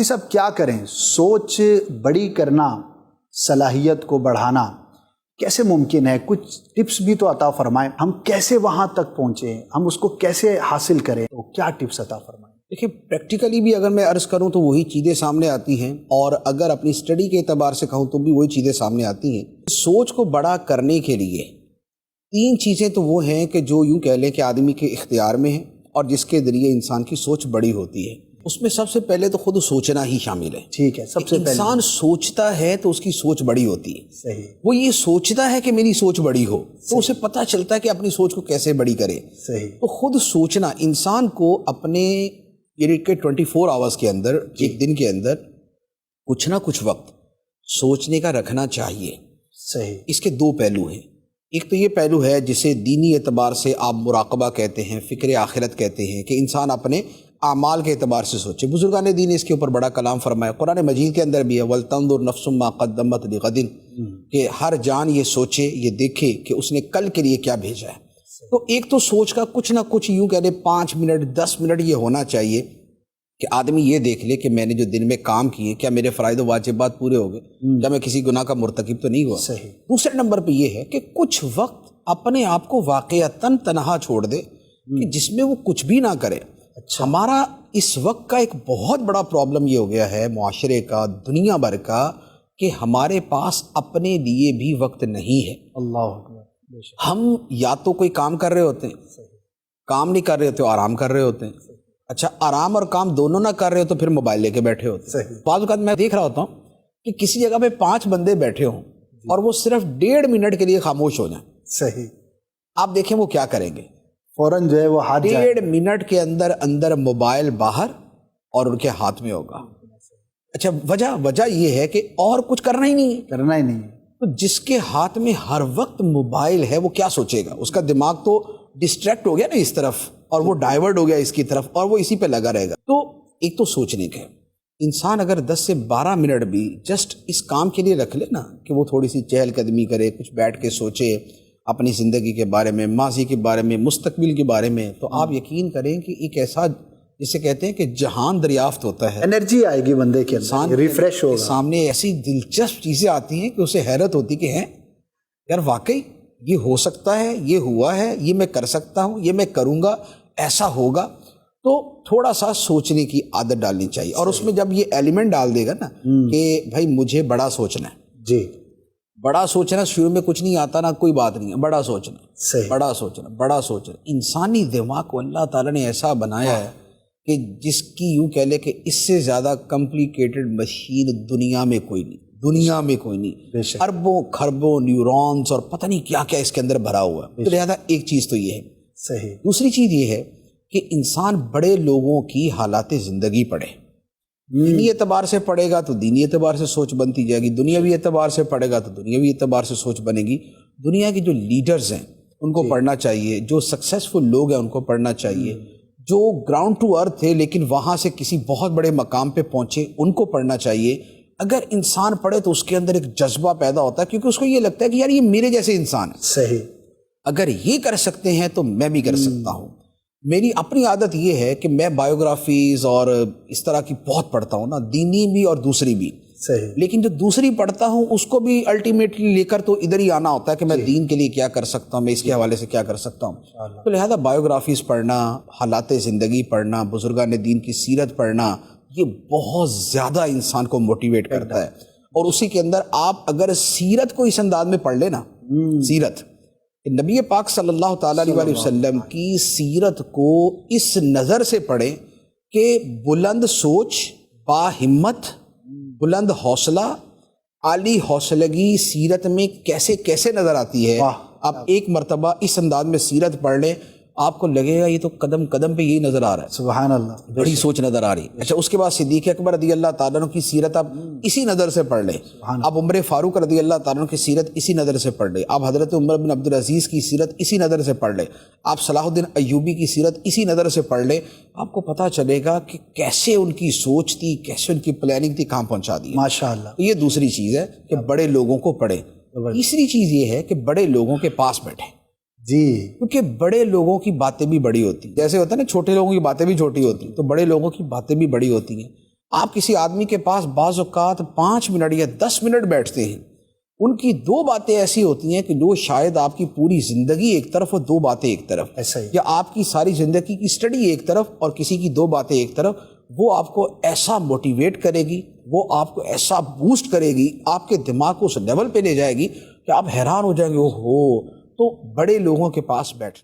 سب کیا کریں؟ سوچ بڑی کرنا، صلاحیت کو بڑھانا کیسے ممکن ہے؟ کچھ ٹپس بھی تو عطا فرمائیں، ہم کیسے وہاں تک پہنچیں، ہم اس کو کیسے حاصل کریں، تو کیا ٹپس عطا فرمائیں؟ دیکھیں، پریکٹیکلی بھی اگر میں عرض کروں تو وہی چیزیں سامنے آتی ہیں، اور اگر اپنی اسٹڈی کے اعتبار سے کہوں تو بھی وہی چیزیں سامنے آتی ہیں۔ سوچ کو بڑا کرنے کے لیے 3 چیزیں تو وہ ہیں کہ جو یوں کہہ لیں کہ آدمی کے اختیار میں ہیں اور جس کے ذریعے انسان کی سوچ بڑی ہوتی ہے۔ اس میں سب سے پہلے تو خود سوچنا ہی شامل ہے۔ ٹھیک ہے، سب سے پہلے انسان سوچتا ہے تو اس کی سوچ بڑی ہوتی ہے۔ صحیح، وہ یہ سوچتا ہے کہ میری سوچ بڑی ہو تو اسے پتہ چلتا ہے کہ اپنی سوچ کو کیسے بڑی کرے۔ صحیح، تو خود سوچنا انسان کو اپنے یعنی کہ 24 آورز کے اندر، ایک دن کے اندر کچھ نہ کچھ وقت سوچنے کا رکھنا چاہیے۔ صحیح، اس کے 2 پہلو ہیں۔ ایک تو یہ پہلو ہے جسے دینی اعتبار سے آپ مراقبہ کہتے ہیں، فکر آخرت کہتے ہیں، کہ انسان اپنے اعمال کے اعتبار سے سوچے۔ بزرگان دین نے اس کے اوپر بڑا کلام فرمایا، قرآن مجید کے اندر بھی ہے وَلْتَنظُرْ نَفْسٌ مَا قَدَّمَتْ لِغَدٍ، کہ ہر جان یہ سوچے، یہ دیکھے کہ اس نے کل کے لیے کیا بھیجا ہے۔ تو ایک تو سوچ کا کچھ نہ کچھ یوں کہہ لیں 5 منٹ 10 منٹ یہ ہونا چاہیے کہ آدمی یہ دیکھ لے کہ میں نے جو دن میں کام کیے کیا میرے فرائض و واجبات پورے ہو گئے، کیا میں کسی گناہ کا مرتکب تو نہیں ہوا۔ صحیح، دوسرے نمبر پہ یہ ہے کہ کچھ وقت اپنے آپ کو واقعتاً تنہا چھوڑ دے کہ جس میں وہ کچھ بھی نہ کرے۔ ہمارا اس وقت کا ایک بہت بڑا پرابلم یہ ہو گیا ہے معاشرے کا، دنیا بھر کا، کہ ہمارے پاس اپنے لیے بھی وقت نہیں ہے۔ اللہ اکبر، بے شک، ہم یا تو کوئی کام کر رہے ہوتے ہیں، کام نہیں کر رہے ہوتے، آرام کر رہے ہوتے ہیں۔ اچھا، آرام اور کام دونوں نہ کر رہے ہو تو پھر موبائل لے کے بیٹھے ہوتے ہیں۔ بعض اوقات میں دیکھ رہا ہوتا ہوں کہ کسی جگہ پہ 5 بندے بیٹھے ہوں اور وہ صرف 1.5 منٹ کے لیے خاموش ہو جائیں۔ صحیح، آپ دیکھیں وہ کیا کریں گے؟ فوراً جو ہے وہ ہاتھ جائے، 1.5 منٹ کے اندر موبائل باہر اور ان کے ہاتھ میں ہوگا۔ اچھا، وجہ یہ ہے کہ اور کچھ کرنا ہی نہیں ہے۔ کرنا ہی نہیں ہے۔ تو جس کے ہاتھ میں ہر وقت موبائل ہے وہ کیا سوچے گا؟ اس کا دماغ تو ڈسٹریکٹ ہو گیا نا اس طرف، اور وہ ڈائیورٹ ہو گیا اس کی طرف، اور وہ اسی پہ لگا رہے گا۔ تو ایک تو سوچنے کا ہے، انسان اگر 10 سے 12 منٹ بھی جسٹ اس کام کے لیے رکھ لے نا، کہ وہ تھوڑی سی چہل قدمی کرے، کچھ بیٹھ کے سوچے اپنی زندگی کے بارے میں، ماضی کے بارے میں، مستقبل کے بارے میں، تو آپ یقین کریں کہ ایک ایسا جسے کہتے ہیں کہ جہان دریافت ہوتا ہے۔ انرجی آئے گی بندے کے اندر، ریفریش ہوگا، سامنے ایسی دلچسپ چیزیں آتی ہیں کہ اسے حیرت ہوتی کہ ہیں یار واقعی یہ ہو سکتا ہے، یہ ہوا ہے، یہ میں کر سکتا ہوں، یہ میں کروں گا، ایسا ہوگا۔ تو تھوڑا سا سوچنے کی عادت ڈالنی چاہیے، اور اس میں جب یہ ایلیمنٹ ڈال دے گا نا کہ بھائی مجھے بڑا سوچنا ہے، جی، بڑا سوچنا، شروع میں کچھ نہیں آتا نا، کوئی بات نہیں ہے، بڑا سوچنا، صحیح، بڑا سوچنا، بڑا سوچنا۔ انسانی دماغ کو اللہ تعالیٰ نے ایسا بنایا ہے کہ جس کی یوں کہہ لے کہ اس سے زیادہ کمپلیکیٹڈ مشین دنیا میں کوئی نہیں، دنیا میں کوئی نہیں۔ بے شک، اربوں کھربوں نیورونز اور پتہ نہیں کیا کیا اس کے اندر بھرا ہوا ہے۔ تو لہذا ایک چیز تو یہ ہے۔ صحیح، دوسری چیز یہ ہے کہ انسان بڑے لوگوں کی حالات زندگی پڑھے۔ دینی اعتبار سے پڑھے گا تو دینی اعتبار سے سوچ بنتی جائے گی، دنیاوی اعتبار سے پڑھے گا تو دنیاوی اعتبار سے سوچ بنے گی۔ دنیا کی جو لیڈرز ہیں ان کو پڑھنا چاہیے، جو سکسیسفل لوگ ہیں ان کو پڑھنا چاہیے، جو گراؤنڈ ٹو ارتھ تھے لیکن وہاں سے کسی بہت بڑے مقام پہ پہنچے ان کو پڑھنا چاہیے۔ اگر انسان پڑھے تو اس کے اندر ایک جذبہ پیدا ہوتا ہے، کیونکہ اس کو یہ لگتا ہے کہ یار یہ میرے جیسے انسان ہے، صحیح، اگر یہ کر سکتے ہیں تو میں بھی کر سکتا ہوں۔ میری اپنی عادت یہ ہے کہ میں بایوگرافیز اور اس طرح کی بہت پڑھتا ہوں نا، دینی بھی اور دوسری بھی، صحیح، لیکن جو دوسری پڑھتا ہوں اس کو بھی الٹیمیٹلی لے کر تو ادھر ہی آنا ہوتا ہے کہ میں دین کے لیے کیا کر سکتا ہوں، میں اس کے حوالے سے کیا کر سکتا ہوں۔ تو لہذا بایوگرافیز پڑھنا، حالات زندگی پڑھنا، بزرگان دین کی سیرت پڑھنا، یہ بہت زیادہ انسان کو موٹیویٹ کرتا ہے۔ اور اسی کے اندر آپ اگر سیرت کو اس انداز میں پڑھ لیں نا، سیرت نبی پاک صلی اللہ تعالیٰ علیہ وسلم کی سیرت کو اس نظر سے پڑھیں کہ بلند سوچ، با ہمت، بلند حوصلہ، عالی حوصلگی سیرت میں کیسے کیسے نظر آتی ہے۔ آپ ایک مرتبہ اس انداز میں سیرت پڑھ لیں، آپ کو لگے گا یہ تو قدم قدم پہ یہی نظر آ رہا ہے، سبحان اللہ، بڑی سوچ نظر آ رہی ہے۔ اچھا، اس کے بعد صدیق اکبر رضی اللہ تعالیٰ عنہ کی سیرت آپ اسی نظر سے پڑھ لیں، آپ عمر فاروق رضی اللہ تعالیٰ عنہ کی سیرت اسی نظر سے پڑھ لیں، آپ حضرت عمر بن عبدالعزیز کی سیرت اسی نظر سے پڑھ لیں، آپ صلاح الدین ایوبی کی سیرت اسی نظر سے پڑھ لیں، آپ کو پتہ چلے گا کہ کیسے ان کی سوچ تھی، کیسے ان کی پلاننگ تھی، کہاں پہنچا دی۔ ماشاءاللہ، یہ دوسری چیز ہے کہ بڑے لوگوں کو پڑھیں۔ تیسری چیز یہ ہے کہ بڑے لوگوں کے پاس بیٹھیں، جی، کیونکہ بڑے لوگوں کی باتیں بھی بڑی ہوتی ہیں، جیسے ہوتا ہے نا چھوٹے لوگوں کی باتیں بھی چھوٹی ہوتی ہیں، تو بڑے لوگوں کی باتیں بھی بڑی ہوتی ہیں۔ آپ کسی آدمی کے پاس بعض اوقات 5 منٹ یا 10 منٹ بیٹھتے ہیں، ان کی 2 باتیں ایسی ہوتی ہیں کہ جو شاید آپ کی پوری زندگی ایک طرف اور 2 باتیں ایک طرف، ایسا ہی یا آپ کی ساری زندگی کی اسٹڈی ایک طرف اور کسی کی 2 باتیں ایک طرف، وہ آپ کو ایسا موٹیویٹ کرے گی، وہ آپ کو ایسا بوسٹ کرے گی، آپ کے دماغ کو اس لیول پہ لے جائے گی کہ آپ حیران ہو جائیں گے، اوہو۔ تو بڑے لوگوں کے پاس بیٹھ